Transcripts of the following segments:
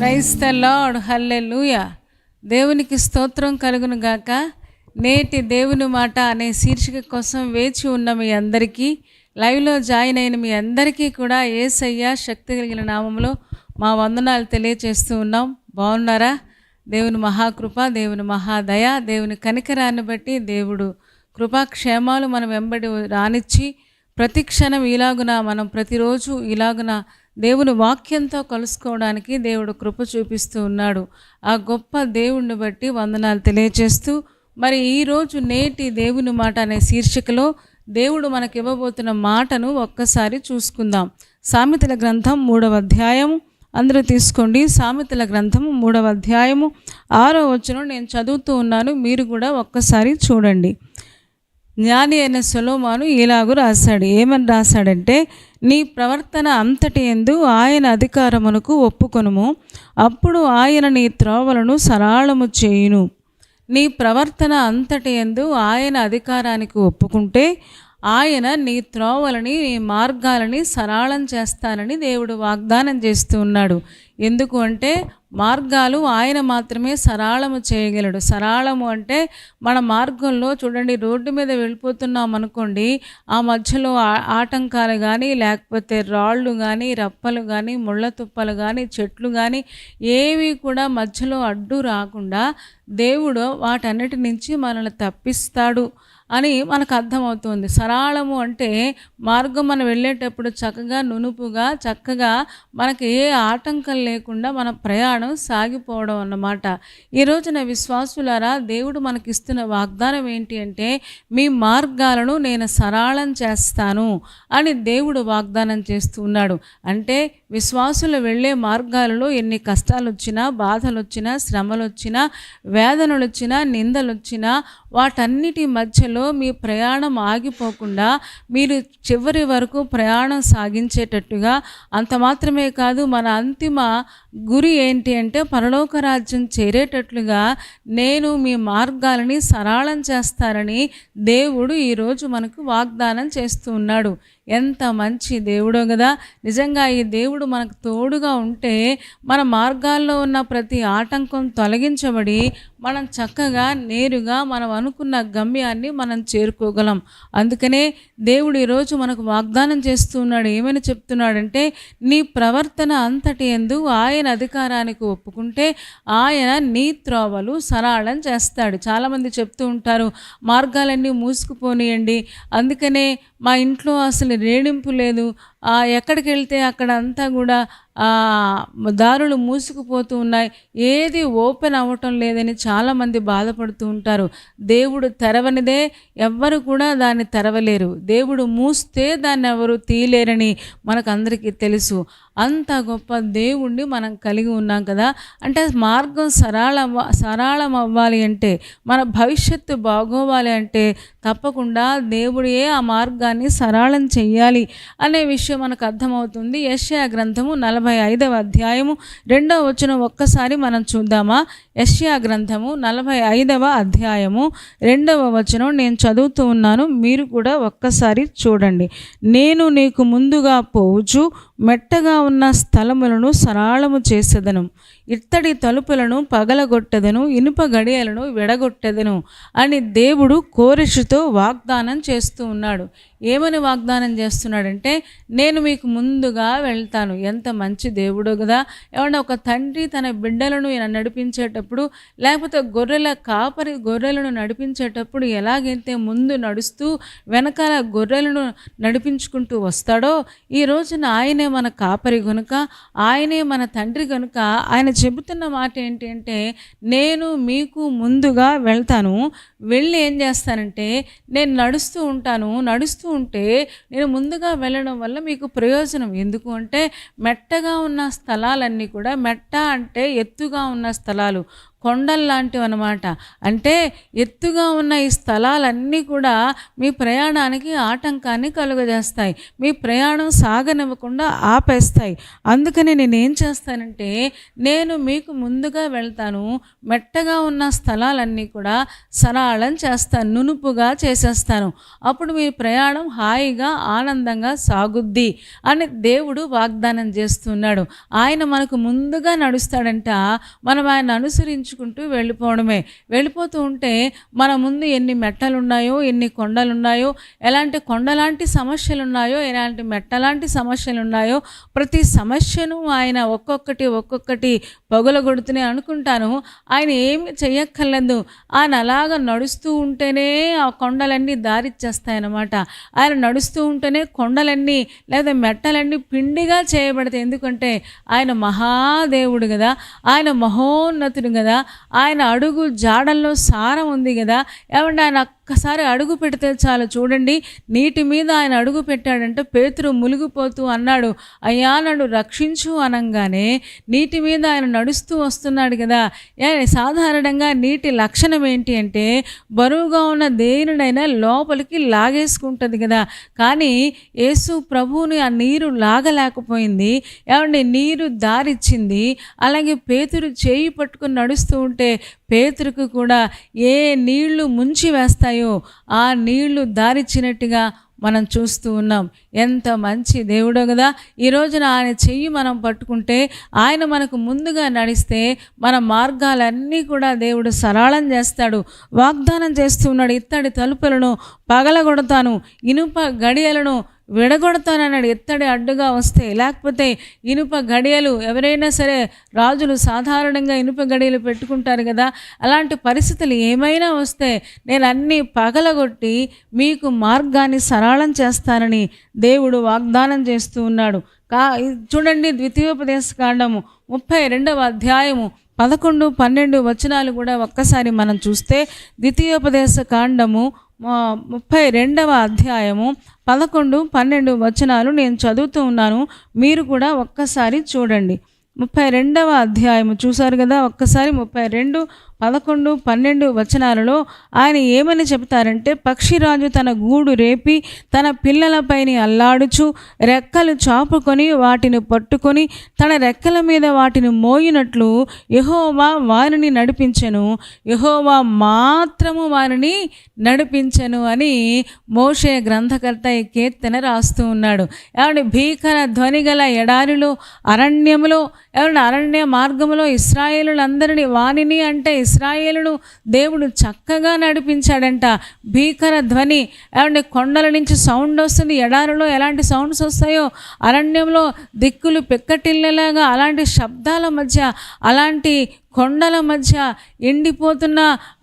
Praise the lord, హల్లెలూయా. దేవునికి స్తోత్రం కలుగును గాక. నేటి దేవుని మాట అనే శీర్షిక కోసం వేచి ఉన్న మీ అందరికీ, లైవ్లో జాయిన్ అయిన మీ అందరికీ కూడా యేసయ్య శక్తి కలిగిన నామంలో మా వందనాలు తెలియచేస్తూ ఉన్నాం. బాగున్నారా? దేవుని మహాకృప, దేవుని మహాదయ, దేవుని కనికరాన్ని బట్టి దేవుడు కృపాక్షేమాలు మనం వెంబడి రానిచ్చి ప్రతి క్షణం ఇలాగున మనం ప్రతిరోజు ఇలాగున దేవుని వాక్యంతో కలుసుకోవడానికి దేవుడు కృప చూపిస్తూ ఉన్నాడు. ఆ గొప్ప దేవుణ్ణి బట్టి వందనాలు తెలియజేస్తూ, మరి ఈరోజు నేటి దేవుని మాట అనే శీర్షికలో దేవుడు మనకి ఇవ్వబోతున్న మాటను ఒక్కసారి చూసుకుందాం. సామెతల గ్రంథం 3వ అధ్యాయం, అందరూ తీసుకోండి. సామెతల గ్రంథం 3వ అధ్యాయము 6వ వచనం నేను చదువుతూ ఉన్నాను, మీరు కూడా ఒక్కసారి చూడండి. జ్ఞాని అయిన సొలొమోను ఇలాగూ రాశాడు. ఏమని రాశాడంటే, నీ ప్రవర్తన అంతటి యందు ఆయన అధికారమునకు ఒప్పుకొనుము, అప్పుడు ఆయన నీ త్రోవలను సరళము చేయును. నీ ప్రవర్తన అంతటి యందు ఆయన అధికారానికి ఒప్పుకుంటే ఆయన నీ త్రోవలని, నీ మార్గాలని సరళం చేస్తానని దేవుడు వాగ్దానం చేస్తూ ఉన్నాడు. ఎందుకు అంటే మార్గాలు ఆయన మాత్రమే సరళము చేయగలడు. సరళము అంటే మన మార్గంలో చూడండి, రోడ్డు మీద వెళ్ళిపోతున్నాం అనుకోండి, ఆ మధ్యలో ఆటంకాలు కానీ, లేకపోతే రాళ్ళు కానీ, రప్పలు కానీ, ముళ్ళ తుప్పలు కానీ, చెట్లు కానీ ఏవి కూడా మధ్యలో అడ్డు రాకుండా దేవుడు వాటన్నిటి నుంచి మనల్ని తప్పిస్తాడు అని మనకు అర్థమవుతుంది. సరళము అంటే మార్గం మనం వెళ్ళేటప్పుడు చక్కగా నునుపుగా చక్కగా మనకి ఏ ఆటంకం లేకుండా మన ప్రయాణం సాగిపోవడం అన్నమాట. ఈ రోజున విశ్వాసులారా, దేవుడు మనకిస్తున్న వాగ్దానం ఏంటి అంటే, మీ మార్గాలను నేను సరళం చేస్తాను అని దేవుడు వాగ్దానం చేస్తూ ఉన్నాడు. అంటే విశ్వాసులు వెళ్ళే మార్గాలలో ఎన్ని కష్టాలు వచ్చినా, బాధలు వచ్చినా, శ్రమలు వచ్చినా, వేదనలు వచ్చినా, నిందలు వచ్చినా, వాటన్నిటి మధ్యలో మీ ప్రయాణం ఆగిపోకుండా మీరు చివరి వరకు ప్రయాణం సాగించేటట్టుగా, అంత మాత్రమే కాదు, మన అంతిమ గురి ఏంటి అంటే పరలోక రాజ్యం చేరేటట్లుగా నేను మీ మార్గాలని సరళం చేస్తారని దేవుడు ఈరోజు మనకు వాగ్దానం చేస్తూ ఉన్నాడు. ఎంత మంచి దేవుడో కదా. నిజంగా ఈ దేవుడు మనకు తోడుగా ఉంటే మన మార్గాల్లో ఉన్న ప్రతి ఆటంకం తొలగించబడి మనం చక్కగా నేరుగా మనం అనుకున్న గమ్యాన్ని మనం చేరుకోగలం. అందుకనే దేవుడు ఈరోజు మనకు వాగ్దానం చేస్తూ ఉన్నాడు. ఏమని చెప్తున్నాడంటే, నీ ప్రవర్తన అంతటి యందు ఆయన అధికారానికి ఒప్పుకుంటే ఆయన నీ త్రోవలు సరళం చేస్తాడు. చాలామంది చెప్తూ ఉంటారు, మార్గాలన్నీ మూసుకుపోనియండి, అందుకనే మా ఇంట్లో అసలు రేణింపు లేదు, ఎక్కడికి వెళ్తే అక్కడ అంతా కూడా దారులు మూసుకుపోతూ ఉన్నాయి, ఏది ఓపెన్ అవ్వటం లేదని చాలామంది బాధపడుతూ ఉంటారు. దేవుడు తెరవనిదే ఎవ్వరు కూడా దాన్ని తెరవలేరు. దేవుడు మూస్తే దాన్ని ఎవరు తీయలేరని మనకు అందరికీ తెలుసు. అంత గొప్ప దేవుణ్ణి మనం కలిగి ఉన్నాం కదా. అంటే మార్గం సరళం అవ్వాలి అంటే, మన భవిష్యత్తు బాగోవాలి అంటే తప్పకుండా దేవుడే ఆ మార్గాన్ని సరళం చెయ్యాలి అనే విషయం మనకు అర్థమవుతుంది. యెషయా గ్రంథము 45వ అధ్యాయము 2వ వచనం ఒక్కసారి మనం చూద్దామా. యెషయా గ్రంథము 45వ అధ్యాయము 2వ వచనం నేను చదువుతూ ఉన్నాను, మీరు కూడా ఒక్కసారి చూడండి. నేను నీకు ముందుగా పోవచ్చు, మెట్టగా ఉన్న స్థలములను సరళము చేసేదను, ఇత్తడి తలుపులను పగలగొట్టెదను, ఇనుప గడియలను విడగొట్టెదను అని దేవుడు కోరెషుతో వాగ్దానం చేస్తూ ఉన్నాడు. ఏమని వాగ్దానం చేస్తున్నాడంటే, నేను మీకు ముందుగా వెళ్తాను. ఎంత మంచి దేవుడో కదా. ఏమన్నా ఒక తండ్రి తన బిడ్డలను నడిపించేటప్పుడు, లేకపోతే గొర్రెలను నడిపించేటప్పుడు ఎలాగైతే ముందు నడుస్తూ వెనకాల గొర్రెలను నడిపించుకుంటూ వస్తాడో, ఈ రోజున ఆయనే మన కాపరి గనుక, ఆయనే మన తండ్రి గనుక ఆయన చెబుతున్న మాట ఏంటి అంటే, నేను మీకు ముందుగా వెళ్తాను, వెళ్ళి ఏం చేస్తానంటే నేను నడుస్తూ ఉంటాను. నడుస్తూ ఉంటే నేను ముందుగా వెళ్ళడం వల్ల మీకు ప్రయోజనం. ఎందుకు అంటే మెట్టగా ఉన్న స్థలాలన్నీ కూడా, మెట్ట అంటే ఎత్తుగా ఉన్న స్థలాలు, కొండల్లాంటివి అన్నమాట. అంటే ఎత్తుగా ఉన్న ఈ స్థలాలన్నీ కూడా మీ ప్రయాణానికి ఆటంకాన్ని కలుగజేస్తాయి. మీ ప్రయాణం సాగనివ్వకుండా ఆపేస్తాయి. అందుకని నేనేం చేస్తానంటే, నేను మీకు ముందుగా వెళ్తాను. మెట్టగా ఉన్న స్థలాలన్నీ కూడా సరళం చేస్తాను, నునుపుగా చేసేస్తాను. అప్పుడు మీ ప్రయాణం హాయిగా ఆనందంగా సాగుద్ది అని దేవుడు వాగ్దానం చేస్తున్నాడు. ఆయన మనకు ముందుగా నడుస్తాడంట. మనం ఆయన అనుసరించుకుంటూ వెళ్ళిపోవడమే. వెళ్ళిపోతూ ఉంటే మన ముందు ఎన్ని మెట్టలున్నాయో, ఎన్ని కొండలున్నాయో, ఎలాంటి కొండలాంటి సమస్యలున్నాయో, ఎలాంటి మెట్టలాంటి సమస్యలున్నాయో, ప్రతి సమస్యను ఆయన ఒక్కొక్కటి పగులగొడుతూనే అనుకుంటాను. ఆయన ఏమి చెయ్యక్కర్లేదు. ఆయన అలాగ నడుస్తూ ఉంటేనే ఆ కొండలన్నీ దారిచ్చేస్తాయన్నమాట. ఆయన నడుస్తూ ఉంటేనే కొండలన్నీ లేదా మెట్టలన్నీ పిండిగా చేయబడతాయి. ఎందుకంటే ఆయన మహాదేవుడు కదా, ఆయన మహోన్నతుడు కదా, ఆయన అడుగు జాడల్లో సారం ఉంది కదా. ఏమంటే ఆయన ఒక్కసారి అడుగు పెడితే చాలు. చూడండి, నీటి మీద ఆయన అడుగు పెట్టాడంటే పేతురు మునిగిపోతూ అన్నాడు, అయ్యా నన్ను రక్షించు అనగానే నీటి మీద ఆయన నడుస్తూ వస్తున్నాడు కదా. సాధారణంగా నీటి లక్షణం ఏంటి అంటే బరువుగా ఉన్న దేనినైనా లోపలికి లాగేసుకుంటుంది కదా. కానీ యేసు ప్రభువుని ఆ నీరు లాగలేకపోయింది. ఏమంటే నీరు దారిచ్చింది. అలాగే పేతురు చేయి పట్టుకుని నడుస్తూ ఉంటే పేతురుకు కూడా ఏ నీళ్లు ముంచి వేస్తాయో ఆ నీళ్లు దారిచ్చినట్టుగా మనం చూస్తూ ఉన్నాం. ఎంత మంచి దేవుడో కదా. ఈ రోజున ఆయన చెయ్యి మనం పట్టుకుంటే, ఆయన మనకు ముందుగా నడిస్తే మన మార్గాలన్నీ కూడా దేవుడు సరళం చేస్తాడు. వాగ్దానం చేస్తూ ఉన్నాడు, ఇత్తడి తలుపులను పగలగొడతాను, ఇనుప గడియలను విడగొడతానన్నాడు. ఎత్తడి అడ్డుగా వస్తే, లేకపోతే ఇనుప గడియలు, ఎవరైనా సరే రాజులు సాధారణంగా ఇనుప గడియలు పెట్టుకుంటారు కదా. అలాంటి పరిస్థితులు ఏమైనా వస్తే నేను అన్నీ పగలగొట్టి మీకు మార్గాన్ని సరళం చేస్తానని దేవుడు వాగ్దానం చేస్తూ ఉన్నాడు. చూడండి, ద్వితీయోపదేశకాండము 32వ అధ్యాయము 11, 12 వచనాలు కూడా ఒక్కసారి మనం చూస్తే, ద్వితీయోపదేశకాండము 32వ అధ్యాయము 11, 12 వచనాలు నేను చదువుతూ ఉన్నాను. మీరు కూడా ఒక్కసారి చూడండి. 32వ అధ్యాయము చూశారు కదా. ఒక్కసారి 32, 11, 12 వచనాలలో ఆయన ఏమని చెప్తారంటే, పక్షిరాజు తన గూడు రేపి తన పిల్లలపైని అల్లాడుచు రెక్కలు చాపుకొని వాటిని పట్టుకొని తన రెక్కల మీద వాటిని మోయినట్లు యెహోవా వారిని నడిపించెను, యెహోవా మాత్రము వారిని నడిపించెను అని మోషే గ్రంథకర్త ఈ కీర్తన రాస్తూ ఉన్నాడు. ఏమంటే భీకర ధ్వని గల ఎడారిలో, అరణ్యములో, ఏమన్నా అరణ్య మార్గంలో ఇశ్రాయేలులందరినీ, వాణిని అంటే ఇశ్రాయేలును దేవుడు చక్కగా నడిపించాడంట. భీకర ధ్వని, ఏమంటే కొండల నుంచి సౌండ్ వస్తుంది. ఎడారిలో ఎలాంటి సౌండ్స్ వస్తాయో, అరణ్యంలో దిక్కులు పెక్కటిల్లలాగా అలాంటి శబ్దాల మధ్య, అలాంటి కొండల మధ్య, ఎండిపోతున్న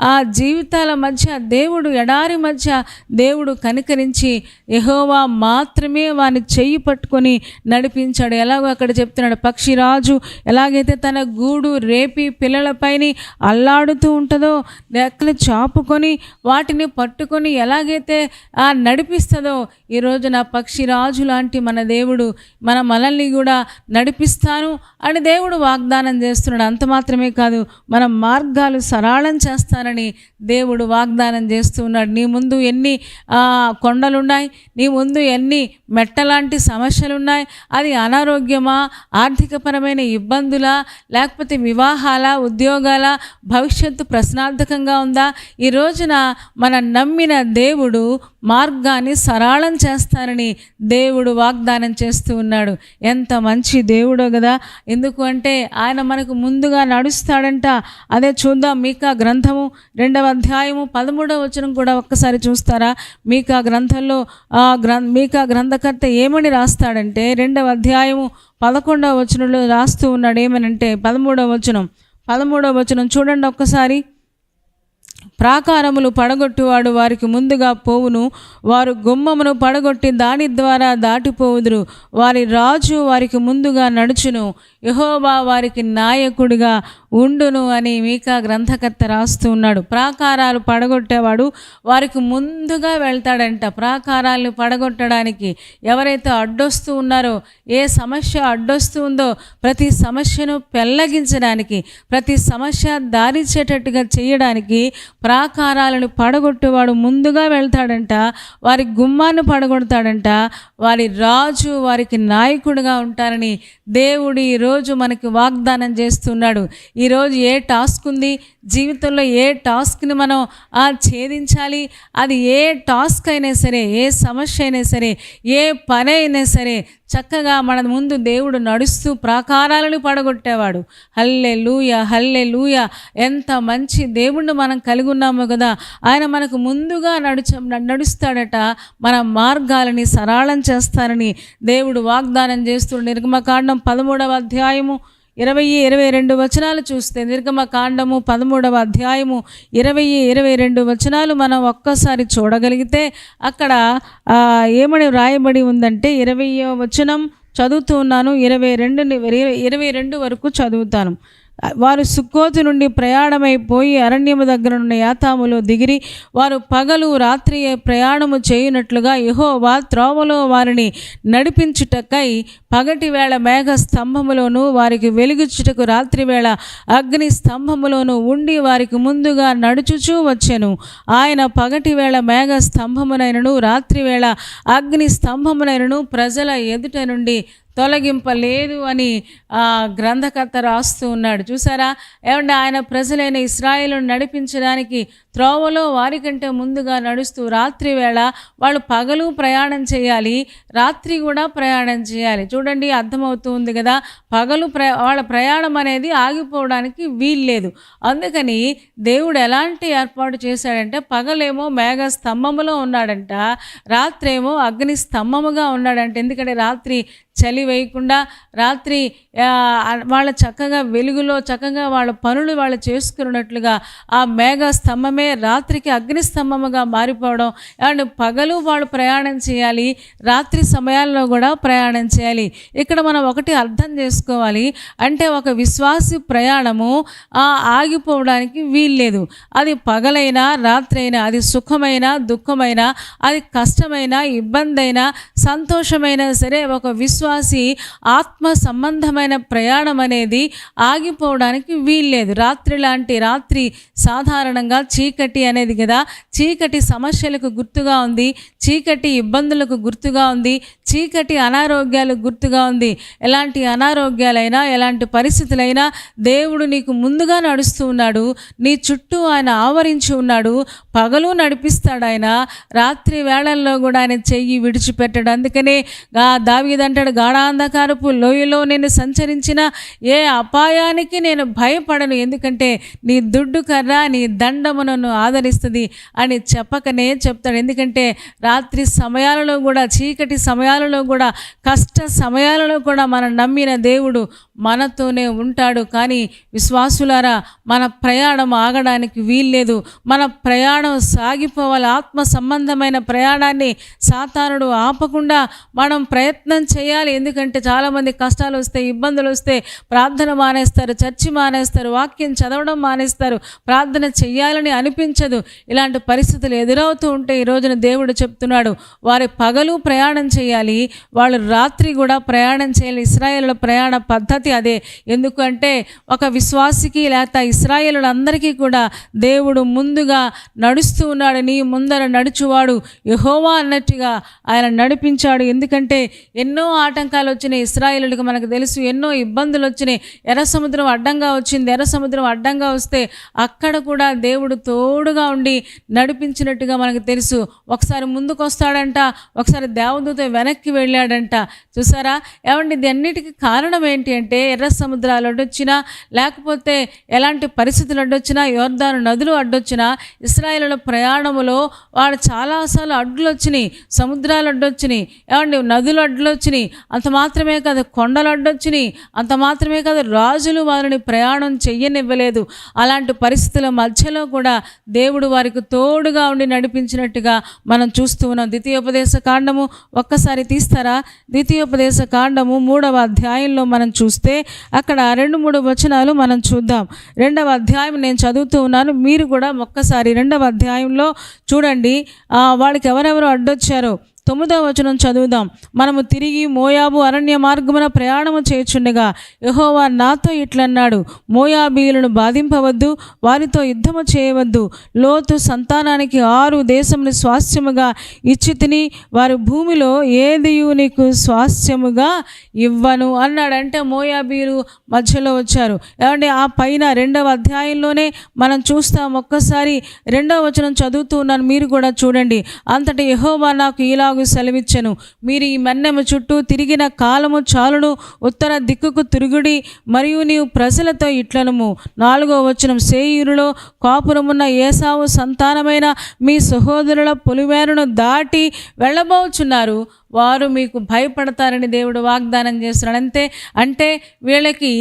ఆ జీవితాల మధ్య దేవుడు, ఎడారి మధ్య దేవుడు కనికరించి యెహోవా మాత్రమే వాని చెయ్యి పట్టుకొని నడిపించాడు. ఎలాగో అక్కడ చెప్తున్నాడు, పక్షిరాజు ఎలాగైతే తన గూడు రేపి పిల్లలపైని అల్లాడుతూ ఉంటుందో, రెక్కలు చాపుకొని వాటిని పట్టుకొని ఎలాగైతే నడిపిస్తుందో, ఈరోజు నా పక్షిరాజు లాంటి మన దేవుడు మనల్ని కూడా నడిపిస్తాను అని దేవుడు వాగ్దానం చేస్తున్నాడు. అంత మాత్రమే కాదు, మన మార్గాలు సరళం చేస్తానని దేవుడు వాగ్దానం చేస్తున్నాడు. నీ ముందు ఎన్ని కొండలున్నాయి, నీ ముందు ఎన్ని మెట్టలాంటి సమస్యలున్నాయి. అది అనారోగ్యమా, ఆర్థికపరమైన ఇబ్బందులా, లేకపోతే వివాహాల, ఉద్యోగాల, భవిష్యత్తు ప్రశ్నార్థకంగా ఉందా? ఈ రోజున మనం నమ్మిన దేవుడు మార్గాన్ని సరళం చేస్తానని దేవుడు వాగ్దానం చేస్తూ ఉన్నాడు. ఎంత మంచి దేవుడో కదా. ఎందుకు అంటే ఆయన మనకు ముందుగా నడుస్తాడంట. అదే చూద్దాం. మీకా గ్రంథము 2వ అధ్యాయము 13వ వచనం కూడా ఒక్కసారి చూస్తారా? మీకా గ్రంథంలో మీకా గ్రంథకర్త ఏమని రాస్తాడంటే, 2వ అధ్యాయము 11వ వచనంలో రాస్తూ ఉన్నాడు. ఏమనంటే 13వ వచనం చూడండి ఒక్కసారి. ప్రాకారములు పడగొట్టువాడు వారికి ముందుగా పోవును, వారు గుమ్మమును పడగొట్టి దాని ద్వారా దాటిపోవుదురు. వారి రాజు వారికి ముందుగా నడుచును, యెహోవా వారికి నాయకుడిగా ఉండును అని మీకా గ్రంథకర్త రాస్తూ ఉన్నాడు. ప్రాకారాలు పడగొట్టేవాడు వారికి ముందుగా వెళ్తాడంట. ప్రాకారాలను పడగొట్టడానికి ఎవరైతే అడ్డొస్తూ ఉన్నారో, ఏ సమస్య అడ్డొస్తూ ఉందో ప్రతి సమస్యను పెళ్ళగించడానికి, ప్రతి సమస్య దారిచేటట్టుగా చేయడానికి ప్రాకారాలను పడగొట్టేవాడు ముందుగా వెళ్తాడంట. వారి గుమ్మాన్ని పడగొడతాడంట. వారి రాజు వారికి నాయకుడిగా ఉంటారని దేవుడు ఈరోజు మనకి వాగ్దానం చేస్తున్నాడు. ఈరోజు ఏ టాస్క్ ఉంది జీవితంలో, ఏ టాస్క్ని మనం ఛేదించాలి, అది ఏ టాస్క్ అయినా సరే, ఏ సమస్య అయినా సరే, ఏ పని అయినా సరే చక్కగా మన ముందు దేవుడు నడుస్తూ ప్రాకారాలను పడగొట్టేవాడు. హల్లెలూయా, హల్లెలూయా. ఎంత మంచి దేవుణ్ణి మనం కలిగి ఉన్నాము కదా. ఆయన మనకు ముందుగా నడుస్తాడట. మన మార్గాలని సరళం చేస్తారని దేవుడు వాగ్దానం చేస్తూ నిర్గమకాండం 13వ అధ్యాయము 20-22 వచనాలు చూస్తే, నిర్గమకాండము 13వ అధ్యాయము 20-22 వచనాలు మనం ఒక్కసారి చూడగలిగితే అక్కడ ఏమని వ్రాయబడి ఉందంటే, 20వ వచనం చదువుతూ ఉన్నాను, 22 వరకు చదువుతాను. వారు సుక్కోతు నుండి ప్రయాణమైపోయి అరణ్యము దగ్గరనున్న యాతాములో దిగిరి, వారు పగలు రాత్రి ప్రయాణము చేయునట్లుగా యెహోవా త్రోవలో వారిని నడిపించుటకై పగటి వేళ మేఘ స్తంభములోను, వారికి వెలుగుచుటకు రాత్రివేళ అగ్ని స్తంభములోను ఉండి వారికి ముందుగా నడుచుచూ వచ్చెను. ఆయన పగటి వేళ మేఘ స్తంభమునైనను రాత్రివేళ అగ్ని స్తంభమునైనను ప్రజల ఎదుట నుండి తొలగింపలేదు అని గ్రంథకర్త రాస్తూ ఉన్నాడు. చూసారా, ఏమంటే ఆయన ప్రజలైన ఇశ్రాయేలును నడిపించడానికి త్రోవలో వారికంటే ముందుగా నడుస్తూ రాత్రి వేళ వాళ్ళు పగలు ప్రయాణం చేయాలి, రాత్రి కూడా ప్రయాణం చేయాలి. చూడండి, అర్థమవుతుంది కదా. పగలు వాళ్ళ ప్రయాణం అనేది ఆగిపోవడానికి వీల్లేదు. అందుకని దేవుడు ఎలాంటి ఏర్పాటు చేశాడంటే, పగలేమో మేఘ స్తంభములో ఉన్నాడంట, రాత్రేమో అగ్ని స్తంభముగా ఉన్నాడంట. ఎందుకంటే రాత్రి చలి వేయకుండా, రాత్రి వాళ్ళ చక్కగా వెలుగులో చక్కగా వాళ్ళ పనులు వాళ్ళు చేసుకున్నట్లుగా ఆ మేఘ స్తంభమే రాత్రికి అగ్ని స్తంభముగా మారిపోవడం. అండ్ పగలు వాళ్ళు ప్రయాణం చేయాలి, రాత్రి సమయాల్లో కూడా ప్రయాణం చేయాలి. ఇక్కడ మనం ఒకటి అర్థం చేసుకోవాలి, అంటే ఒక విశ్వాసి ప్రయాణము ఆగిపోవడానికి వీల్లేదు. అది పగలైనా రాత్రి అయినా, అది సుఖమైనా దుఃఖమైనా, అది కష్టమైనా ఇబ్బంది అయినా సంతోషమైనా సరే, ఒక విశ్వాసి ఆత్మ సంబంధమైన ప్రయాణం అనేది ఆగిపోవడానికి వీల్లేదు. రాత్రి సాధారణంగా చీకటి అనేది కదా, చీకటి సమస్యలకు గుర్తుగా ఉంది, చీకటి ఇబ్బందులకు గుర్తుగా ఉంది, చీకటి అనారోగ్యాలకు గుర్తుగా ఉంది. ఎలాంటి అనారోగ్యాలైనా, ఎలాంటి పరిస్థితులైనా దేవుడు నీకు ముందుగా నడుస్తూ ఉన్నాడు, నీ చుట్టూ ఆయన ఆవరించి ఉన్నాడు. పగలు నడిపిస్తాడు ఆయన, రాత్రి వేళల్లో కూడా ఆయన చెయ్యి విడిచిపెట్టాడు. అందుకనే దావీదంటాడు, గాఢాంధకారపు లోయలో నేను సంచరించిన ఏ అపాయానికి నేను భయపడను, ఎందుకంటే నీ దుడ్డు కర్ర నీ దండము నన్ను ఆదరిస్తుంది అని చెప్పకనే చెప్తాడు. ఎందుకంటే రాత్రి సమయాలలో కూడా, చీకటి సమయాలలో కూడా, కష్ట సమయాలలో కూడా మనం నమ్మిన దేవుడు మనతోనే ఉంటాడు. కానీ విశ్వాసులారా, మన ప్రయాణం ఆగడానికి వీల్లేదు. మన ప్రయాణం సాగిపోవాలి. ఆత్మ సంబంధమైన ప్రయాణాన్ని సాతానుడు ఆపకుండా మనం ప్రయత్నం చేయాలి. ఎందుకంటే చాలామంది కష్టాలు వస్తే, ఇబ్బందులు వస్తే ప్రార్థన మానేస్తారు, చర్చి మానేస్తారు, వాక్యం చదవడం మానేస్తారు, ప్రార్థన చెయ్యాలని అనిపించదు. ఇలాంటి పరిస్థితులు ఎదురవుతూ ఉంటే ఈ రోజున దేవుడు చెప్తున్నాడు, వారి పగలు ప్రయాణం చేయాలి, వాళ్ళు రాత్రి కూడా ప్రయాణం చేయాలి. ఇశ్రాయేలుల ప్రయాణ పద్ధతి అదే. ఎందుకంటే ఒక విశ్వాసికి లేక ఇశ్రాయేలులందరికీ కూడా దేవుడు ముందుగా నడుస్తూ ఉన్నాడు. నీ ముందర నడుచువాడు యెహోవా అన్నట్టుగా ఆయన నడిపించాడు. ఎందుకంటే ఎన్నో ఆటంకాలు వచ్చినాయి ఇశ్రాయేలులకు, మనకు తెలుసు. ఎన్నో ఇబ్బందులు వచ్చినాయి. ఎర్ర సముద్రం అడ్డంగా వచ్చింది. ఎర్ర సముద్రం అడ్డంగా వస్తే అక్కడ కూడా దేవుడు తోడుగా ఉండి నడిపించినట్టుగా మనకు తెలుసు. ఒకసారి ముందుకు వస్తాడంట, ఒకసారి దేవదూత వెనక్కి వెళ్ళాడంట. చూసారా, ఏమంటే ఇది అన్నిటికీ కారణం ఏంటి అంటే అంటే ఎర్ర సముద్రాలు అడ్డొచ్చినా, లేకపోతే ఎలాంటి పరిస్థితులు అడ్డొచ్చినా, యోర్దాను నదులు అడ్డొచ్చినా, ఇశ్రాయేలుల ప్రయాణములో వాడు చాలాసార్లు అడ్డులు వచ్చినాయి, సముద్రాలు అడ్డొచ్చినాయి, ఏమండి నదులు అడ్డులు వచ్చినాయి. అంత మాత్రమే కాదు, కొండలు అడ్డొచ్చినాయి. అంత మాత్రమే కాదు, రాజులు వారిని ప్రయాణం చెయ్యనివ్వలేదు. అలాంటి పరిస్థితుల మధ్యలో కూడా దేవుడు వారికి తోడుగా ఉండి నడిపించినట్టుగా మనం చూస్తూ ఉన్నాం. ద్వితీయోపదేశ కాండము ఒక్కసారి తీస్తారా? ద్వితీయోపదేశ కాండము 3వ అధ్యాయంలో మనం చూస్తే అక్కడ 2-3 వచనాలు మనం చూద్దాం. 2వ అధ్యాయం నేను చదువుతూ ఉన్నాను, మీరు కూడా ఒక్కసారి 2వ అధ్యాయంలో చూడండి. వాళ్ళకి ఎవరెవరు అడ్డొచ్చారో 9వ వచనం చదువుదాం. మనము తిరిగి మోయాబు అరణ్య మార్గమున ప్రయాణము చేయుచుండగా యెహోవా నాతో ఇట్లన్నాడు, మోయాబీయులను బాధింపవద్దు, వారితో యుద్ధము చేయవద్దు. లోతు సంతానానికి 6 దేశములు స్వాస్థ్యముగా ఇచ్చి తిని, వారి భూమిలో ఏదియు నీకు స్వాస్థ్యముగా ఇవ్వను అన్నాడు. అంటే మోయాబీయులు మధ్యలో వచ్చారు. ఏమంటే ఆ పైన 2వ అధ్యాయంలోనే మనం చూస్తాం. ఒక్కసారి 2వ వచనం చదువుతూ ఉన్నాను, మీరు కూడా చూడండి. అంతటి యెహోవా నాకు ఇలా సెలవిచ్చెను, మీరు ఈ మన్నెము చుట్టూ తిరిగిన కాలము చాలును, ఉత్తర దిక్కుకు తిరుగుడి, మరియు నీవు ప్రజలతో ఇట్లనుము. 4వ వచనం, శేయీరులో కాపురమున్న ఏసావు సంతానమైన మీ సహోదరుల పొలిమేరను దాటి వెళ్ళబోచున్నారు, వారు మీకు భయపడతారని దేవుడు వాగ్దానం చేస్తున్నాడు. అంటే వీళ్ళకి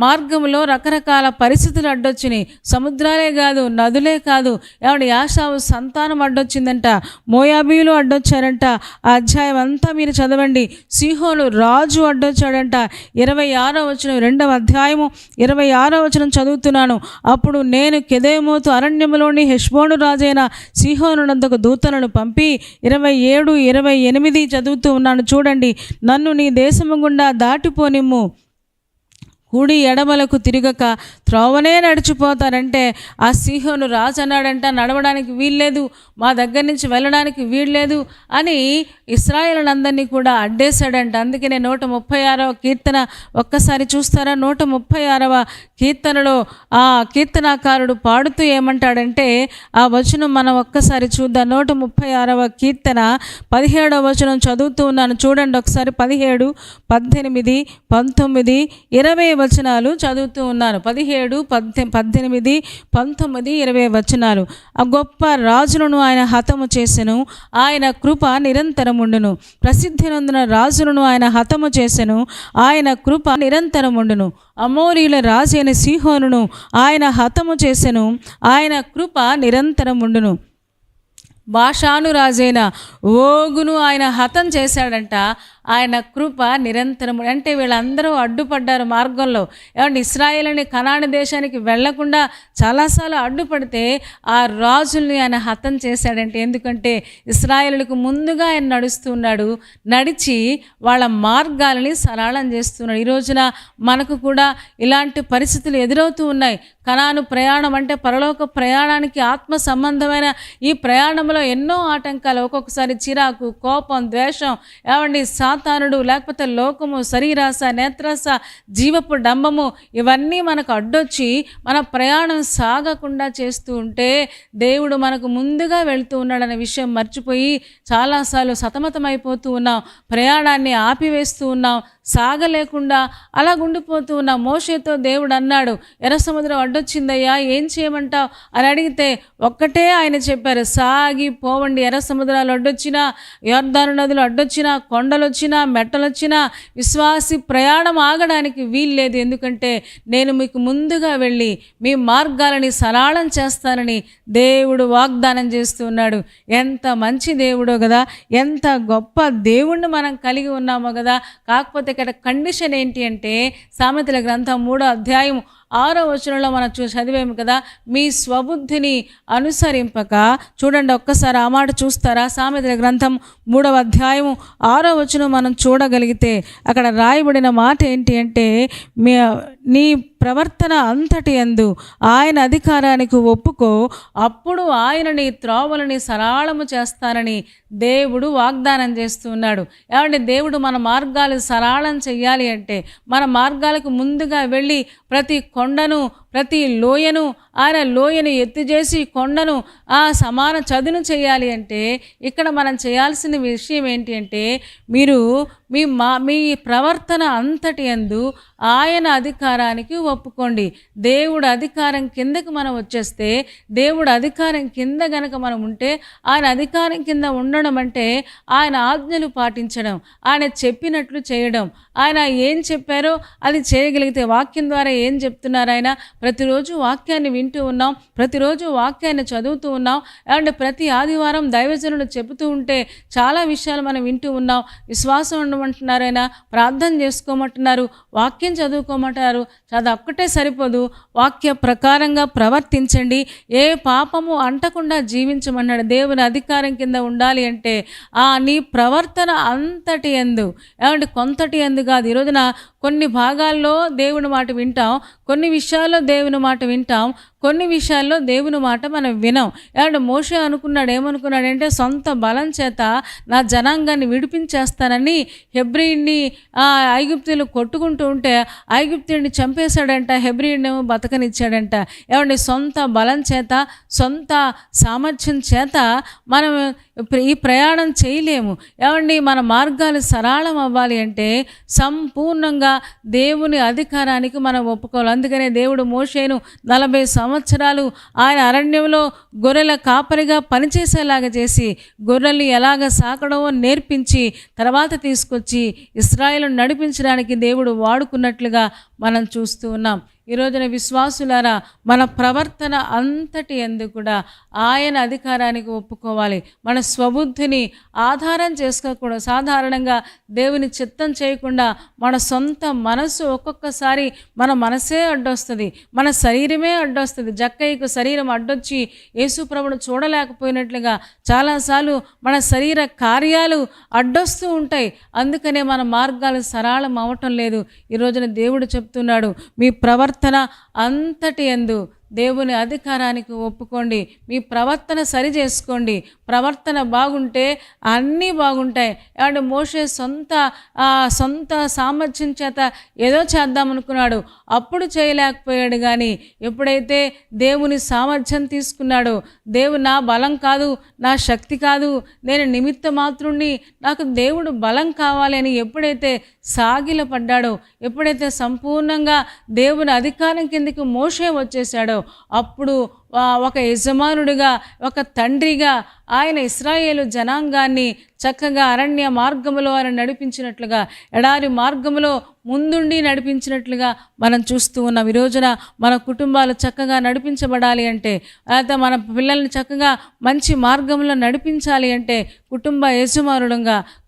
మార్గంలో రకరకాల పరిస్థితులు అడ్డొచ్చినాయి. సముద్రాలే కాదు, నదులే కాదు, ఏమంటే యాషావు సంతానం అడ్డొచ్చిందంట, మోయాబీయులు అడ్డొచ్చారంట. ఆ అధ్యాయం అంతా మీరు చదవండి. సీహోను రాజు అడ్డొచ్చాడంట. 26వ వచనం, 2వ అధ్యాయము 26వ వచనం చదువుతున్నాను. అప్పుడు నేను కెదేమోతు అరణ్యములోని హెష్బోను రాజైన సీహోనునందుకు దూతలను పంపి 27, 28 చదువుతూ ఉన్నాను చూడండి. నన్ను నీ దేశము గుండా దాటిపోనిమ్ము, కుడి ఎడమలకు తిరగక త్రోవనే నడిచిపోతారంటే ఆ సీహోను రాజు అన్నాడంట, నడవడానికి వీల్లేదు, మా దగ్గర నుంచి వెళ్ళడానికి వీల్లేదు అని ఇశ్రాయేలులందరినీ కూడా అడ్డేశాడంట. అందుకనే 136వ కీర్తన ఒక్కసారి చూస్తారా? 136వ కీర్తనలో ఆ కీర్తనాకారుడు పాడుతూ ఏమంటాడంటే, ఆ వచనం మనం ఒక్కసారి చూద్దాం. 136వ కీర్తన 17వ వచనం చదువుతూ ఉన్నాను చూడండి ఒకసారి. 17, 18, 19, 20 వచనాలు చదువుతూ ఉన్నాను. 17, 18, 19, 20 వచనాలు. ఆ గొప్ప రాజులను ఆయన హతము చేసెను, ఆయన కృప నిరంతరముండును. ప్రసిద్ధి నొందిన రాజులను ఆయన హతము చేసెను, ఆయన కృప నిరంతరముండును. అమోరీయుల రాజు అయిన సీహోనును ఆయన హతము చేసెను, ఆయన కృప నిరంతరముండును. బాషాను రాజైన ఓగును ఆయన హతం చేశాడంట, ఆయన కృప నిరంతరము. అంటే వీళ్ళందరూ అడ్డుపడ్డారు మార్గంలో. ఏమంటే ఇశ్రాయేలుని కనాను దేశానికి వెళ్లకుండా చాలాసార్లు అడ్డుపడితే ఆ రాజుల్ని ఆయన హతం చేశాడంటే, ఎందుకంటే ఇశ్రాయేలులకు ముందుగా ఆయన నడుస్తున్నాడు, నడిచి వాళ్ళ మార్గాలని సరళం చేస్తున్నాడు. ఈ రోజున మనకు కూడా ఇలాంటి పరిస్థితులు ఎదురవుతూ ఉన్నాయి. కనాను ప్రయాణం అంటే పరలోక ప్రయాణానికి ఆత్మ సంబంధమైన ఈ ప్రయాణంలో ఎన్నో ఆటంకాలు, ఒక్కొక్కసారి చిరాకు, కోపం, ద్వేషం, ఏమండి సాతానుడు, లేకపోతే లోకము, శరీరాశ, నేత్రాశ, జీవపు డంబము, ఇవన్నీ మనకు అడ్డొచ్చి మన ప్రయాణం సాగకుండా చేస్తూ ఉంటే దేవుడు మనకు ముందుగా వెళ్తూ ఉన్నాడనే విషయం మర్చిపోయి చాలాసార్లు సతమతమైపోతూ ఉన్నాం, ప్రయాణాన్ని ఆపివేస్తూ ఉన్నాం, సాగలేకుండా అలా గుండిపోతూ ఉన్నాం. మోషేతో దేవుడు అన్నాడు, ఎర్ర సముద్రం అడ్డొచ్చిందయ్యా, ఏం చేయమంటావు అని అడిగితే ఒక్కటే ఆయన చెప్పారు, సాగి పోవండి. ఎర్ర సముద్రాలు అడ్డొచ్చినా, యోర్దాను నదులు అడ్డొచ్చినా, కొండలు వచ్చినా, మెట్టలు వచ్చినా విశ్వాసి ప్రయాణం ఆగడానికి వీల్లేదు. ఎందుకంటే నేను మీకు ముందుగా వెళ్ళి మీ మార్గాలని సరళం చేస్తానని దేవుడు వాగ్దానం చేస్తున్నాడు. ఎంత మంచి దేవుడో కదా, ఎంత గొప్ప దేవుణ్ణి మనం కలిగి ఉన్నామో కదా. కాకపోతే ఇక్కడ కండిషన్ ఏంటి అంటే, సామెతల గ్రంథం 3వ అధ్యాయం 6వ వచనంలో మనం చదివాము కదా, మీ స్వబుద్ధిని అనుసరింపక. చూడండి ఒక్కసారి ఆ మాట చూస్తారా? సామెతల గ్రంథం 3వ అధ్యాయం 6వ వచనం మనం చూడగలిగితే అక్కడ రాయబడిన మాట ఏంటి అంటే, నీ ప్రవర్తన అంతటి యందు ఆయన అధికారానికి ఒప్పుకో, అప్పుడు ఆయన నీ త్రోవలని సరళము చేస్తానని దేవుడు వాగ్దానం చేస్తున్నాడు. ఏమంటే దేవుడు మన మార్గాలు సరళం చెయ్యాలి అంటే మన మార్గాలకు ముందుగా వెళ్ళి ప్రతి కొండను, ప్రతి లోయను ఆయన లోయను ఎత్తుచేసి కొండను సమాన చదును చేయాలి అంటే ఇక్కడ మనం చేయాల్సిన విషయం ఏంటి అంటే మీరు మీ ప్రవర్తన అంతటి యందు ఆయన అధికారానికి ఒప్పుకోండి. దేవుడు అధికారం కిందకి మనం వచ్చేస్తే, దేవుడు అధికారం కింద గనక మనం ఉంటే, ఆయన అధికారం కింద ఉండడం అంటే ఆయన ఆజ్ఞలు పాటించడం, ఆయన చెప్పినట్లు చేయడం. ఆయన ఏం చెప్పారో అది చేయగలిగితే, వాక్యం ద్వారా ఏం చెప్తున్నారు ఆయన, ప్రతిరోజు వాక్యాన్ని వింటూ ఉన్నాం, ప్రతిరోజు వాక్యాన్ని చదువుతూ ఉన్నాం. అండ్ ప్రతి ఆదివారం దైవజనులు చెబుతూ ఉంటే చాలా విషయాలు మనం వింటూ ఉన్నాం. విశ్వాసం ఉండమంటున్నారు, ఆయన ప్రార్థన చేసుకోమంటున్నారు, వాక్యం చదువుకోమంటారు. ఒక్కటే సరిపోదు, వాక్య ప్రకారంగా ప్రవర్తించండి, ఏ పాపము అంటకుండా జీవించమన్నాడు. దేవుని అధికారం కింద ఉండాలి అంటే నీ ప్రవర్తన అంతటి యందు, ఏమంటే కొంతటి యందు కాదు. ఈ రోజున కొన్ని భాగాల్లో దేవుని మాట వింటాం, కొన్ని విషయాల్లో దేవుని మాట వింటాం, కొన్ని విషయాల్లో దేవుని మాట మనం వినం. ఏమంటే మోషే ఏమనుకున్నాడంటే సొంత బలం చేత నా జనాంగాన్ని విడిపించేస్తానని హెబ్రీని ఐగుప్తులు కొట్టుకుంటూ ఉంటే ఐగుప్తుడిని చంపేశాడంట, హెబ్రీని బతకనిచ్చాడంట. ఏమంటే సొంత బలం చేత, సొంత సామర్థ్యం చేత మనం ఈ ప్రయాణం చేయలేము. ఏమండి మన మార్గాలు సరళం అవ్వాలి అంటే సంపూర్ణంగా దేవుని అధికారానికి మనం ఒప్పుకోవాలి. అందుకనే దేవుడు మోషేను 40 సంవత్సరాలు ఆయన అరణ్యంలో గొర్రెల కాపరిగా పనిచేసేలాగా చేసి, గొర్రెల్ని ఎలాగ సాకడమో నేర్పించి తర్వాత తీసుకొచ్చి ఇశ్రాయేలును నడిపించడానికి దేవుడు వాడుకున్నట్లుగా మనం చూస్తూ ఉన్నాం. ఈ రోజున విశ్వాసులారా, మన ప్రవర్తన అంతటి యందు కూడా ఆయన అధికారానికి ఒప్పుకోవాలి. మన స్వబుద్ధిని ఆధారం చేసుకోకూడదు. సాధారణంగా దేవుని చిత్తం చేయకుండా మన సొంత మనసు, ఒక్కొక్కసారి మన మనసే అడ్డొస్తుంది, మన శరీరమే అడ్డొస్తుంది. జక్కయ్యకు శరీరం అడ్డొచ్చి యేసుప్రభును చూడలేకపోయినట్లుగా చాలాసార్లు మన శరీర కార్యాలు అడ్డొస్తూ ఉంటాయి. అందుకనే మన మార్గాలు సరళం అవటం లేదు. ఈ రోజున దేవుడు చెప్తున్నాడు, మీ ప్రవర్తన అంతటి యందు దేవుని అధికారానికి ఒప్పుకోండి, మీ ప్రవర్తన సరి చేసుకోండి. ప్రవర్తన బాగుంటే అన్నీ బాగుంటాయి. ఏమంటే మోషే సొంత సామర్థ్యం చేత ఏదో చేద్దామనుకున్నాడు, అప్పుడు చేయలేకపోయాడు. కానీ ఎప్పుడైతే దేవుని సామర్థ్యం తీసుకున్నాడో, నా బలం కాదు, నా శక్తి కాదు, నేను నిమిత్త మాత్రుణ్ణి, నాకు దేవుడు బలం కావాలి అని ఎప్పుడైతే సాగిలపడ్డాడో, ఎప్పుడైతే సంపూర్ణంగా దేవుని అధికారం కిందకి మోషే వచ్చేసాడో, అప్పుడు ఒక యజమానుడిగా, ఒక తండ్రిగా ఆయన ఇశ్రాయేలు జనాంగాన్ని చక్కగా అరణ్య మార్గములో ఆయన నడిపించినట్లుగా, ఎడారి మార్గములో ముందుండి నడిపించినట్లుగా మనం చూస్తూ ఉన్నాం. ఈ రోజున మన కుటుంబాలు చక్కగా నడిపించబడాలి అంటే, లేదా మన పిల్లల్ని చక్కగా మంచి మార్గంలో నడిపించాలి అంటే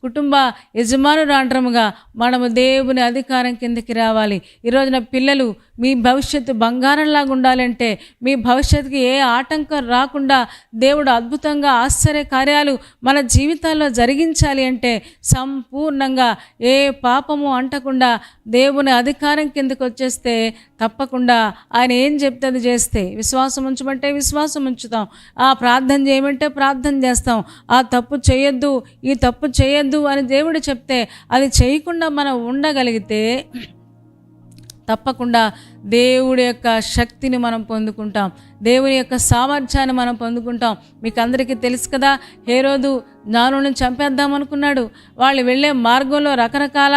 కుటుంబ యజమానురాండ్రముగా మనము దేవుని అధికారం కిందకి రావాలి. ఈ రోజున పిల్లలు మీ భవిష్యత్తు బంగారంలాగా ఉండాలంటే, మీ భవిష్యత్తుకి ఏ ఆటంకం రాకుండా దేవుడు అద్భుతంగా ఆశ్చర్య కార్యాలు మన జీవితాల్లో జరిగించాలి అంటే సంపూర్ణంగా ఏ పాపము అంటకుండా దేవుని అధికారం కిందకు వచ్చేస్తే తప్పకుండా ఆయన ఏం చెప్తే అది చేస్తే, విశ్వాసం ఉంచమంటే విశ్వాసం ఉంచుతాం, ప్రార్థన చేయమంటే ప్రార్థన చేస్తాం. తప్పు చేయొద్దు, ఈ తప్పు చేయొద్దు అని దేవుడు చెప్తే అది చేయకుండా మనం ఉండగలిగితే తప్పకుండా దేవుడి యొక్క శక్తిని మనం పొందుకుంటాం, దేవుని యొక్క సామర్థ్యాన్ని మనం పొందుకుంటాం. మీకు అందరికీ తెలుసు కదా, హేరోదు జ్ఞానులను చంపేద్దాం అనుకున్నాడు. వాళ్ళు వెళ్ళే మార్గంలో రకరకాల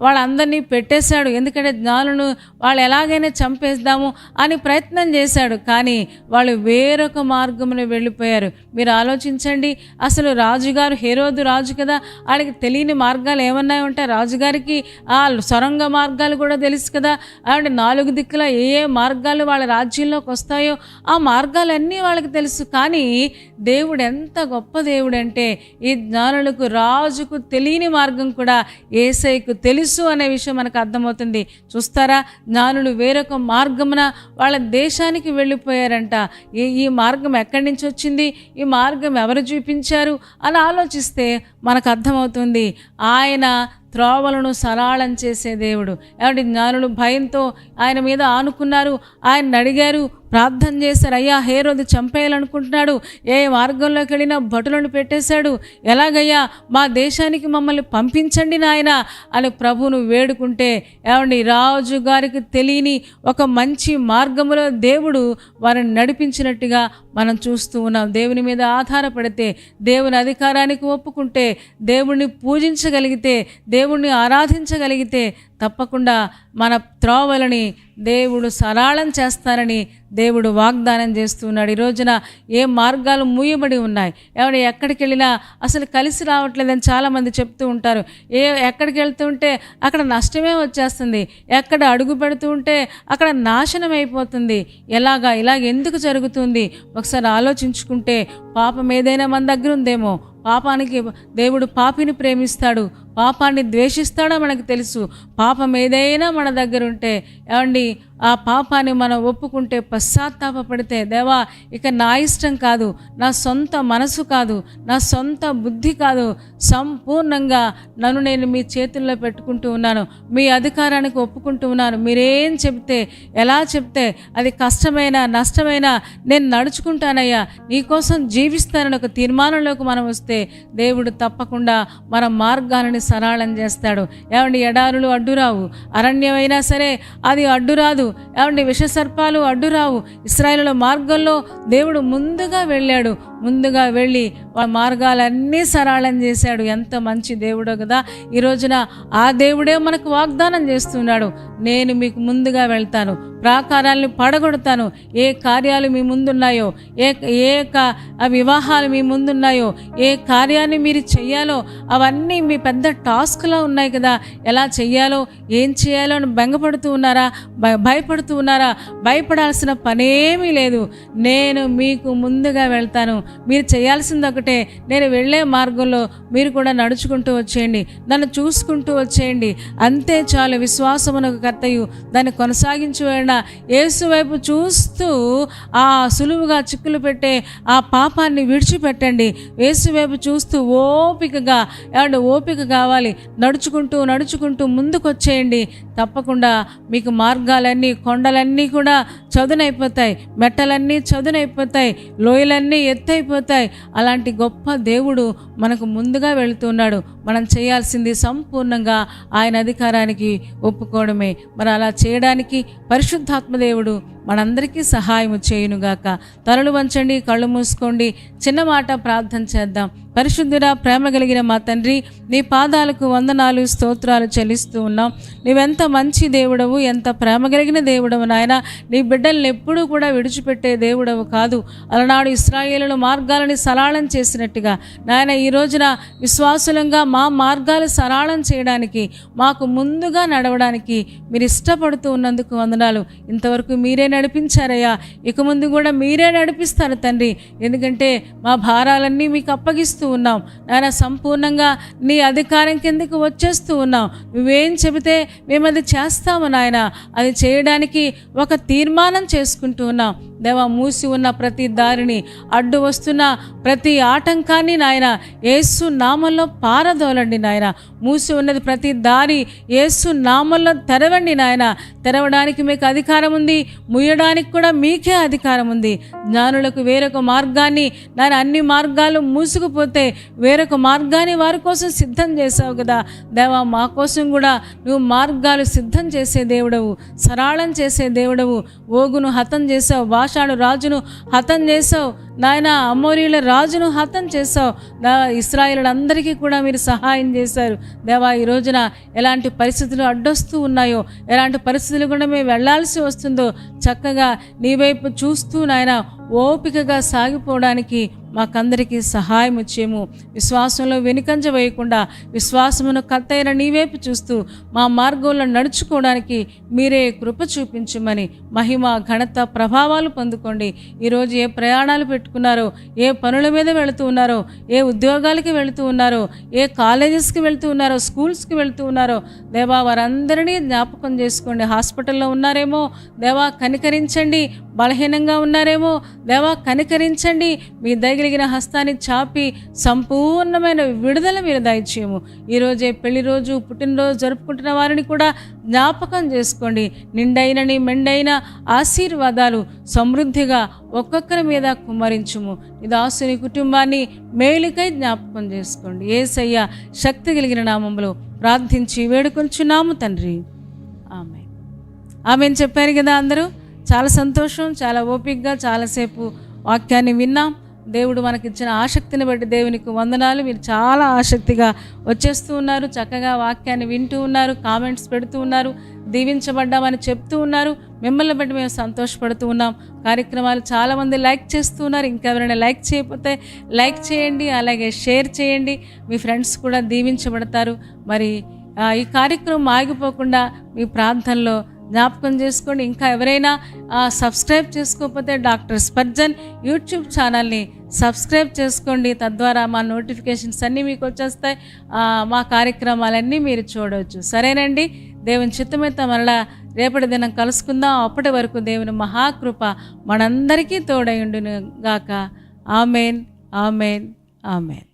వాళ్ళందరినీ పెట్టేశాడు. ఎందుకంటే జ్ఞానులను వాళ్ళు ఎలాగైనా చంపేద్దాము అని ప్రయత్నం చేశాడు. కానీ వాళ్ళు వేరొక మార్గంలో వెళ్ళిపోయారు. మీరు ఆలోచించండి, అసలు రాజుగారు, హేరోదు రాజు కదా, వాళ్ళకి తెలియని మార్గాలు ఏమన్నా ఉంటాయి? రాజుగారికి సొరంగ మార్గాలు కూడా తెలుసు కదా. అంటే 4 దిక్కుల ఏ మార్గాలు వాళ్ళ రాజ్యంలోకి వస్తాయో ఆ మార్గాలన్నీ వాళ్ళకి తెలుసు. కానీ దేవుడు ఎంత గొప్ప దేవుడు అంటే, ఈ జ్ఞానులకు, రాజుకు తెలియని మార్గం కూడా యేసయ్యకు తెలుసు అనే విషయం మనకు అర్థమవుతుంది. చూస్తారా, జ్ఞానులు వేరొక మార్గమున వాళ్ళ దేశానికి వెళ్ళిపోయారంట. ఈ మార్గం ఎక్కడి నుంచి వచ్చింది, ఈ మార్గం ఎవరు చూపించారు అని ఆలోచిస్తే మనకు అర్థమవుతుంది, ఆయన త్రోవలను సరళం చేసే దేవుడు. ఏమంటే జ్ఞానులు భయంతో ఆయన మీద ఆనుకున్నారు, ఆయన అడిగారు, ప్రార్థన చేశారు. అయ్యా, హేరోదు చంపేయాలనుకుంటున్నాడు, ఏ మార్గంలోకి వెళ్ళినా భటులను పెట్టేశాడు, ఎలాగయ్యా మా దేశానికి మమ్మల్ని పంపించండి నాయన అని ప్రభువును వేడుకుంటే, ఏమండి, రాజు గారికి తెలియని ఒక మంచి మార్గములో దేవుడు వారిని నడిపించినట్టుగా మనం చూస్తూ ఉన్నాం. దేవుని మీద ఆధారపడితే, దేవుని అధికారానికి ఒప్పుకుంటే, దేవుణ్ణి పూజించగలిగితే, దేవుణ్ణి ఆరాధించగలిగితే తప్పకుండా మన త్రోవలని దేవుడు సరళం చేస్తారని దేవుడు వాగ్దానం చేస్తున్నాడు. ఈ రోజున ఏ మార్గాలు మూయబడి ఉన్నాయి, ఏమైనా ఎక్కడికి వెళ్ళినా అసలు కలిసి రావట్లేదని చాలామంది చెప్తూ ఉంటారు. ఎక్కడికి వెళ్తూ ఉంటే అక్కడ నష్టమే వచ్చేస్తుంది, ఎక్కడ అడుగు పెడుతూ ఉంటే అక్కడ నాశనం అయిపోతుంది. ఇలాగ ఎందుకు జరుగుతుంది? ఒకసారి ఆలోచించుకుంటే పాపం ఏదైనా మన దగ్గర ఉందేమో. పాపానికి దేవుడు పాపిని ప్రేమిస్తాడు, పాపాన్ని ద్వేషిస్తాడో మనకు తెలుసు. పాపం ఏదైనా మన దగ్గర ఉంటే, ఏమండి, ఆ పాపాన్ని మనం ఒప్పుకుంటే, పశ్చాత్తాపడితే, దేవా ఇక నా ఇష్టం కాదు, నా సొంత మనసు కాదు, నా సొంత బుద్ధి కాదు, సంపూర్ణంగా నన్ను నేను మీ చేతుల్లో పెట్టుకుంటూ ఉన్నాను, మీ అధికారానికి ఒప్పుకుంటూ ఉన్నాను. మీరేం చెప్తే, ఎలా చెప్తే, అది కష్టమైనా నష్టమైనా నేను నడుచుకుంటానయ్యా, నీకోసం జీవిస్తానని ఒక తీర్మానంలోకి మనం వస్తే దేవుడు తప్పకుండా మన మార్గాలని సరళం చేస్తాడు. ఏమండి, ఎడారులు అడ్డురావు, అరణ్యమైనా సరే అది అడ్డురాదు. ఏమండి, విషసర్పాలు అడ్డురావు. ఇశ్రాయేలుల మార్గంలో దేవుడు ముందుగా వెళ్ళాడు, ముందుగా వెళ్ళి వాళ్ళ మార్గాలన్నీ సరళం చేశాడు. ఎంత మంచి దేవుడో కదా. ఈ రోజున ఆ దేవుడే మనకు వాగ్దానం చేస్తున్నాడు, నేను మీకు ముందుగా వెళ్తాను, ప్రాకారాలను పడగొడతాను. ఏ కార్యాలు మీ ముందున్నాయో, ఏ వివాహాలు మీ ముందున్నాయో, ఏ కార్యాన్ని మీరు చెయ్యాలో అవన్నీ మీ పెద్ద టాస్క్లో ఉన్నాయి కదా. ఎలా చెయ్యాలో, ఏం చేయాలో అని బెంగపడుతూ ఉన్నారా, భయపడుతూ ఉన్నారా? భయపడాల్సిన పనేమీ లేదు. నేను మీకు ముందుగా వెళ్తాను. మీరు చేయాల్సింది ఒకటే, నేను వెళ్ళే మార్గంలో మీరు కూడా నడుచుకుంటూ వచ్చేయండి, నన్ను చూసుకుంటూ వచ్చేయండి, అంతే చాలు. విశ్వాసమునకు కర్తయు దాన్ని కొనసాగించు యేసు వైపు చూస్తూ ఆ సులువుగా చిక్కులు పెట్టే ఆ పాపాన్ని విడిచిపెట్టండి. యేసు వైపు చూస్తూ ఓపిక కావాలి. నడుచుకుంటూ ముందుకు వచ్చేయండి. తప్పకుండా మీకు మార్గాలన్నీ, కొండలన్నీ కూడా చదునైపోతాయి, మెట్టలన్నీ చదునైపోతాయి, లోయలన్నీ ఎత్తైపోతాయి. అలాంటి గొప్ప దేవుడు మనకు ముందుగా వెళుతున్నాడు. మనం చేయాల్సింది సంపూర్ణంగా ఆయన అధికారానికి ఒప్పుకోవడమే. మరి అలా చేయడానికి పరిశుద్ధాత్మ దేవుడు మనందరికీ సహాయం చేయునుగాక. తలలు వంచండి, కళ్ళు మూసుకోండి, చిన్న మాట ప్రార్థన చేద్దాం. పరిశుద్ధుడా, ప్రేమ కలిగిన మా తండ్రి, నీ పాదాలకు వందనాలు, స్తోత్రాలు చెల్లిస్తూ ఉన్నాం. నీవెంత మంచి దేవుడవు, ఎంత ప్రేమ కలిగిన దేవుడవు నాయన. నీ బిడ్డల్ని ఎప్పుడూ కూడా విడిచిపెట్టే దేవుడవు కాదు. అలనాడు ఇశ్రాయేలు మార్గాలని సరళం చేసినట్టుగా నాయన, ఈ రోజున విశ్వాసులంగా మా మార్గాలు సరళం చేయడానికి, మాకు ముందుగా నడవడానికి మీరు ఇష్టపడుతూ ఉన్నందుకు వందనాలు. ఇంతవరకు మీరే నడిపించారయ్యా, ఇక ముందు కూడా మీరే నడిపిస్తారు తండ్రి. ఎందుకంటే మా భారాలన్నీ మీకు అప్పగిస్తూ ఉన్నాం నాయన. సంపూర్ణంగా నీ అధికారం కిందకి వచ్చేస్తూ ఉన్నాం. నువ్వేం చెబితే మేము అది చేస్తాము నాయన. అది చేయడానికి ఒక తీర్మానం చేసుకుంటూ ఉన్నాం దేవా. మూసి ఉన్న ప్రతి దారిని, అడ్డు వస్తున్న ప్రతి ఆటంకాన్ని నాయన యేసు నామంలో పారదోలండి నాయన. మూసి ఉన్నది ప్రతి దారి యేసు నామంలో తెరవండి నాయన. తెరవడానికి మీకు అధికారం ఉంది, ముయ్యడానికి కూడా మీకే అధికారం ఉంది. జ్ఞానులకు వేరొక మార్గాన్ని నాయన, అన్ని మార్గాలు మూసుకుపోతే వేరొక మార్గాన్ని వారి కోసం సిద్ధం చేసావు కదా దేవా. మా కోసం కూడా నువ్వు మార్గాలు సిద్ధం చేసే దేవుడవు, సరళం చేసే దేవుడవు. ఓగును హతం చేసావు, బాషాను రాజును హతం చేసావు నాయన, అమోరీల రాజును హతం చేసావు. ఇశ్రాయేలులందరికీ కూడా మీరు సహాయం చేశారు దేవా. ఈ రోజున ఎలాంటి పరిస్థితులు అడ్డొస్తూ ఉన్నాయో, ఎలాంటి పరిస్థితులు కూడా మేము వెళ్లాల్సి వస్తుందో చక్కగా నీ వైపు చూస్తూ నాయన ఓపికగా సాగిపోవడానికి మాకందరికీ సహాయం వచ్చేము. విశ్వాసంలో వెనుకంజ వేయకుండా విశ్వాసమును కర్తైన నీ వైపు చూస్తూ మా మార్గంలో నడుచుకోవడానికి మీరే కృప చూపించమని మహిమ, ఘనత, ప్రభావాలు పొందుకోండి. ఈరోజు ఏ ప్రయాణాలు పెట్టుకున్నారో, ఏ పనుల మీద వెళుతూ ఉన్నారో, ఏ ఉద్యోగాలకి వెళుతూ ఉన్నారో, ఏ కాలేజెస్కి వెళుతూ ఉన్నారో, స్కూల్స్కి వెళుతూ ఉన్నారో దేవా, వారందరినీ జ్ఞాపకం చేసుకోండి. హాస్పిటల్లో ఉన్నారేమో దేవా, కనికరించండి. బలహీనంగా ఉన్నారేమో, దేవా కనికరించండి, మీ దయగలిగిన హస్తాన్ని చాపి సంపూర్ణమైన విడుదల మీరు దయచేయము. ఈరోజే పెళ్లి రోజు, పుట్టినరోజు జరుపుకుంటున్న వారిని కూడా జ్ఞాపకం చేసుకోండి. నిండైనని మెండైన ఆశీర్వాదాలు సమృద్ధిగా ఒక్కొక్కరి మీద కుమ్మరించుము. ఈ దాసుని కుటుంబాన్ని మేలుకై జ్ఞాపకం చేసుకోండి. యేసయ్య శక్తి కలిగిన నామములో ప్రార్థించి వేడుకొంచున్నాము తండ్రి. ఆమెను చెప్పారు కదా అందరూ. చాలా సంతోషం, చాలా ఓపికగా చాలాసేపు వాక్యాన్ని విన్నాం. దేవుడు మనకిచ్చిన ఆసక్తిని బట్టి దేవునికి వందనాలు. మీరు చాలా ఆసక్తిగా వచ్చేస్తూ ఉన్నారు, చక్కగా వాక్యాన్ని వింటూ ఉన్నారు, కామెంట్స్ పెడుతూ ఉన్నారు, దీవించబడ్డామని చెప్తూ ఉన్నారు. మిమ్మల్ని బట్టి మేము సంతోషపడుతూ ఉన్నాం. కార్యక్రమాలు చాలామంది లైక్ చేస్తూ ఉన్నారు. ఇంకెవరైనా లైక్ చేయకపోతే లైక్ చేయండి, అలాగే షేర్ చేయండి. మీ ఫ్రెండ్స్ కూడా దీవించబడతారు. మరి ఈ కార్యక్రమం ఆగిపోకుండా మీ ప్రాంతంలో జ్ఞాపకం చేసుకోండి. ఇంకా ఎవరైనా సబ్స్క్రైబ్ చేసుకోకపోతే డాక్టర్ స్పర్జన్ యూట్యూబ్ ఛానల్ని సబ్స్క్రైబ్ చేసుకోండి. తద్వారా మా నోటిఫికేషన్స్ అన్నీ మీకు వచ్చేస్తాయి. మా కార్యక్రమాలన్నీ మీరు చూడవచ్చు. సరేనండి, దేవుని చిత్తమైతే మరలా రేపటి దినం కలుసుకుందాం. అప్పటి వరకు దేవుని మహాకృప మనందరికీ తోడై ఉండును గాక. Amen, amen, amen.